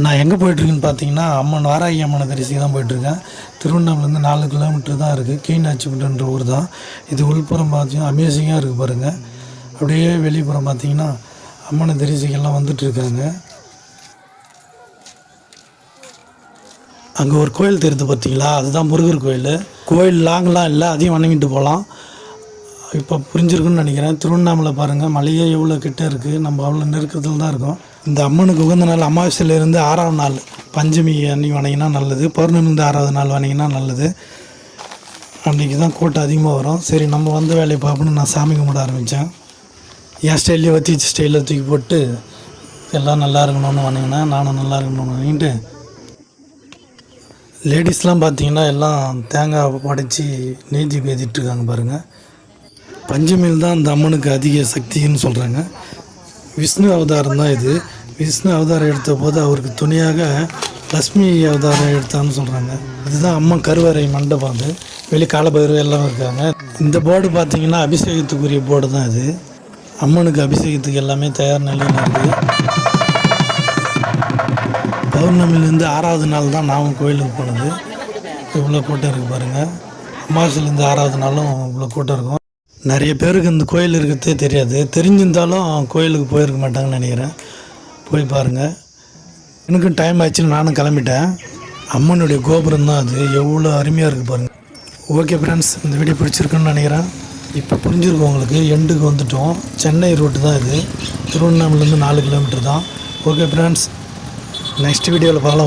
நான் எங்கே போயிட்டுருக்கேன்னு பார்த்தீங்கன்னா அம்மன் வாராகி அம்மனை தரிசிக்கு தான் போயிட்டுருக்கேன். திருவண்ணாமலேருந்து 4 கிலோமீட்டர் தான் இருக்குது. கீழ்நாச்சிப்பட்டுன்ற ஊர் தான் இது. உள்புறம் பார்த்தீங்கன்னா அமேசிங்காக இருக்குது பாருங்கள். அப்படியே வெளிப்புறம் பார்த்தீங்கன்னா அம்மனை தரிசிக்கெல்லாம் வந்துட்டுருக்காங்க. அங்கே ஒரு கோயில் தெரியுது பார்த்தீங்களா, அதுதான் முருகர் கோயில். கோயில் லாங்கெலாம் இல்லை, அதையும் வணங்கிட்டு போகலாம். இப்போ புரிஞ்சிருக்குன்னு நினைக்கிறேன். திருவண்ணாமலை பாருங்கள், மலையே எவ்வளோ கிட்டே இருக்குது. நம்ம அவ்வளோ நெருக்கத்தில் தான் இருக்கோம். இந்த அம்மனுக்கு உகந்த நாள் அமாவாசையிலேருந்து 6ஆம் நாள் பஞ்சமி அன்றைக்கி வணங்கினா நல்லது. பௌர்ணமிலேருந்து 6ஆவது நாள் வணங்கினா நல்லது. அன்றைக்கி தான் கூட்டம் அதிகமாக வரும். சரி, நம்ம வந்த வேலையை பார்ப்போன்னு நான் சாமி கும்பிட ஆரம்பித்தேன். என் ஸ்டைல்லையே வச்சு ஸ்டைலில் தூக்கி போட்டு எல்லாம் நல்லா இருக்கணும்னு வணங்கினேன். நானும் நல்லா இருக்கணும்னு வணங்கிட்டு, லேடிஸ்லாம் பார்த்தீங்கன்னா எல்லாம் தேங்காய் படைச்சி நெய்தி பேத்திட்டுருக்காங்க பாருங்கள். பஞ்சமியில் தான் அந்த அம்மனுக்கு அதிக சக்தின்னு சொல்கிறாங்க. விஷ்ணு அவதாரம் தான் இது. விஷ்ணு அவதாரம் எடுத்த போது அவருக்கு துணையாக லக்ஷ்மி அவதாரம் எடுத்தான்னு சொல்கிறாங்க. இதுதான் அம்மன் கருவறை மண்டபம். அது வெளி காலபைரவர் எல்லாம் இருக்காங்க. இந்த போர்டு பார்த்திங்கன்னா அபிஷேகத்துக்குரிய போர்டு தான் இது. அம்மனுக்கு அபிஷேகத்துக்கு எல்லாமே தயார் நிலையில் இருக்குது. பௌர்ணமிலேருந்து 6ஆவது நாள் தான் நான் கோயிலுக்கு போனது. இவ்வளோ கூட்டம் இருக்குது பாருங்கள். அமாவாசையிலேருந்து 6ஆவது நாளும் இவ்வளோ கூட்டம் இருக்கும். நிறைய பேருக்கு இந்த கோயில் இருக்கிறதே தெரியாது. தெரிஞ்சிருந்தாலும் கோயிலுக்கு போயிருக்க மாட்டாங்கன்னு நினைக்கிறேன். போய் பாருங்கள். எனக்கும் டைம் ஆச்சுன்னு நானும் கிளம்பிட்டேன். அம்மனுடைய கோபுரம் தான் அது. எவ்வளோ அருமையாக இருக்குது பாருங்கள். ஓகே ஃப்ரெண்ட்ஸ், இந்த வீடியோ பிடிச்சிருக்குன்னு நினைக்கிறேன். இப்போ புரிஞ்சிருக்கும் உங்களுக்கு. எண்டுக்கு வந்துட்டோம். சென்னை ரூட்டு தான் இது. திருவண்ணாமலேருந்து 4 கிலோமீட்டர் தான். ஓகே ஃப்ரெண்ட்ஸ், நெக்ஸ்ட் வீடியோவில் பார்க்கலாம்.